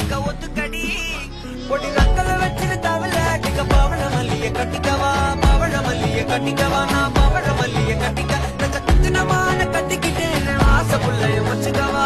கட்டிக்க ஒத்துக்கடி கொடி நக்கல வச்சிரு தவல டிக்க பவள மல்லிய கட்டிக்கவா பவள மல்லிய கட்டிக்கவா நான் பவள மல்லிய கட்டிக்க குத்துனமான கட்டிக்கிட்டேன் ஆசை புள்ளைய வச்சுக்கவா